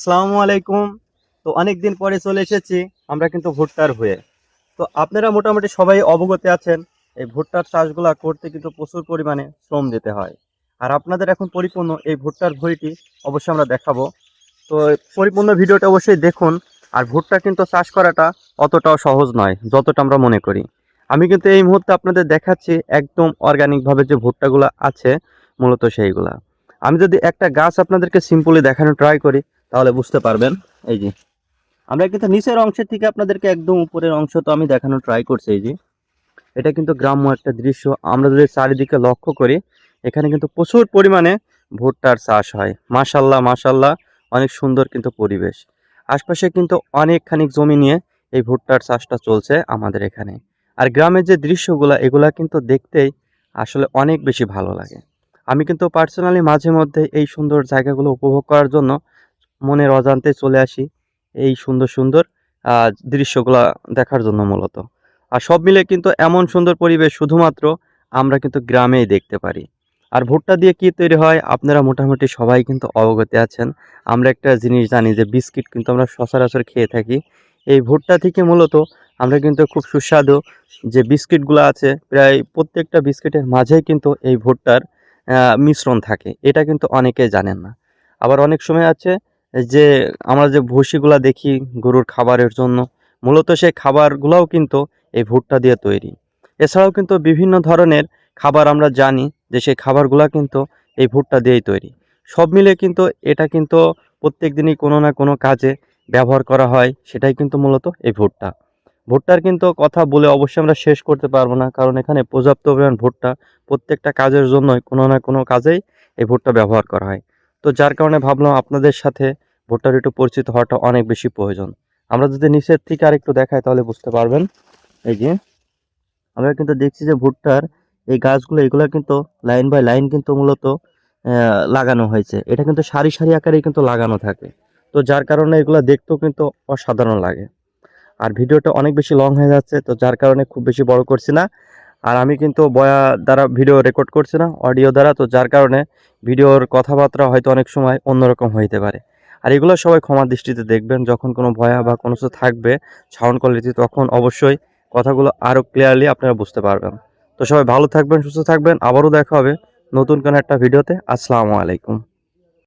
আসসালামু আলাইকুম। তো অনেক দিন পরে চলে এসেছি আমরা কিন্তু ভুট্টার হয়ে। তো আপনারা মোটামুটি সবাই অবগত আছেন এই ভুট্টার চাষগুলা করতে কিন্তু প্রচুর পরিমাণে শ্রম দিতে হয়। আর আপনাদের এখন পরিপূর্ণ এই ভুট্টার ভইটি অবশ্যই আমরা দেখাবো। তো পরিপূর্ণ ভিডিওটা অবশ্যই দেখুন। আর ভুট্টা কিন্তু চাষ করাটা অতটাও সহজ নয় যতটা আমরা মনে করি। আমি কিন্তু এই মুহূর্তে আপনাদের দেখাচ্ছি একদম অর্গানিকভাবে যে ভুট্টাগুলো আছে মূলত সেইগুলা। আমি যদি একটা গাছ আপনাদেরকে সিম্পলি দেখানো ট্রাই করি তাহলে বুঝতে পারবেন। এই যে আমরা কিন্তু নিচের অংশের থেকে আপনাদেরকে একদম উপরের অংশ তো আমি দেখানো ট্রাই করছি। এই যে এটা কিন্তু গ্রাম্য একটা দৃশ্য। আমরা যদি চারিদিকে লক্ষ্য করি এখানে কিন্তু প্রচুর পরিমাণে ভুট্টার চাষ হয়। মাশাল্লাহ মাশাল্লাহ, অনেক সুন্দর কিন্তু পরিবেশ। আশপাশে কিন্তু অনেকখানি জমি নিয়ে এই ভুট্টার চাষটা চলছে আমাদের এখানে। আর গ্রামের যে দৃশ্যগুলো এগুলা কিন্তু দেখতেই আসলে অনেক বেশি ভালো লাগে। আমি কিন্তু পার্সোনালি মাঝে মধ্যে এই সুন্দর জায়গাগুলো উপভোগ করার জন্য মনের অজান্তে চলে আসি এই সুন্দর সুন্দর দৃশ্যগুলা দেখার জন্য মূলত। আর সব মিলে কিন্তু এমন সুন্দর পরিবেশ শুধুমাত্র আমরা কিন্তু গ্রামেই দেখতে পারি। আর ভুট্টা দিয়ে কি তৈরি হয় আপনারা মোটামুটি সবাই কিন্তু অবগত আছেন। আমরা একটা জিনিস জানি যে বিস্কিট কিন্তু আমরা সচরাচর খেয়ে থাকি। এই ভুট্টা থেকে মূলত আমরা কিন্তু খুব সুস্বাদু যে বিস্কিটগুলো আছে প্রায় প্রত্যেকটা বিস্কিটের মাঝেই কিন্তু এই ভুট্টার মিশ্রণ থাকে। এটা কিন্তু অনেকেই জানেন না। আবার অনেক সময় আছে যে আমরা যে ভুসিগুলা দেখি গরুর খাবারের জন্য, মূলত সেই খাবারগুলোও কিন্তু এই ভুট্টা দিয়ে তৈরি। এছাড়াও কিন্তু বিভিন্ন ধরনের খাবার আমরা জানি যে সেই খাবারগুলো কিন্তু এই ভুট্টা দিয়েই তৈরি। সব মিলে কিন্তু এটা কিন্তু প্রত্যেক দিনই কোনো না কোনো কাজে ব্যবহার করা হয়, সেটাই কিন্তু মূলত এই ভুট্টা। ভুট্টার কিন্তু কথা বলে অবশ্যই আমরা শেষ করতে পারবো না, কারণ এখানে পর্যাপ্ত পরিমাণ ভুট্টা প্রত্যেকটা কাজের জন্যই কোনো না কোনো কাজেই এই ভুট্টা ব্যবহার করা হয়। তো যার কারণে ভাবলাম আপনাদের সাথে ভুট্টার একটু পরিচিত হওয়াটা অনেক বেশি প্রয়োজন। আমরা যদি নিচের থেকে আরেকটু দেখাই তাহলে বুঝতে পারবেন। এই যে আমরা কিন্তু দেখছি যে ভুট্টার এই গাছগুলো এগুলো কিন্তু লাইন বাই লাইন কিন্তু মূলত লাগানো হয়েছে। এটা কিন্তু সারি সারি আকারে কিন্তু লাগানো থাকে। তো যার কারণে এগুলো দেখতেও কিন্তু অসাধারণ লাগে। আর ভিডিওটা অনেক বেশি লং হয়ে যাচ্ছে, তো যার কারণে খুব বেশি বড় করছি না। আর আমি কিন্তু বয়া দ্বারা ভিডিও রেকর্ড করছি না, অডিও দ্বারা। তো যার কারণে ভিডিওর কথাবার্তা হয়তো অনেক সময় অন্যরকম হইতে পারে। আর এগুলো সবাই ক্ষমা দৃষ্টিতে দেখবেন, যখন কোনো ভয়া বা কোনো কিছু থাকবে সাউন্ড কোয়ালিটি, তখন অবশ্যই কথাগুলো আরও ক্লিয়ারলি আপনারা বুঝতে পারবেন। তো সবাই ভালো থাকবেন, সুস্থ থাকবেন। আবারও দেখা হবে নতুন কোনো একটা ভিডিওতে। আসসালামু আলাইকুম।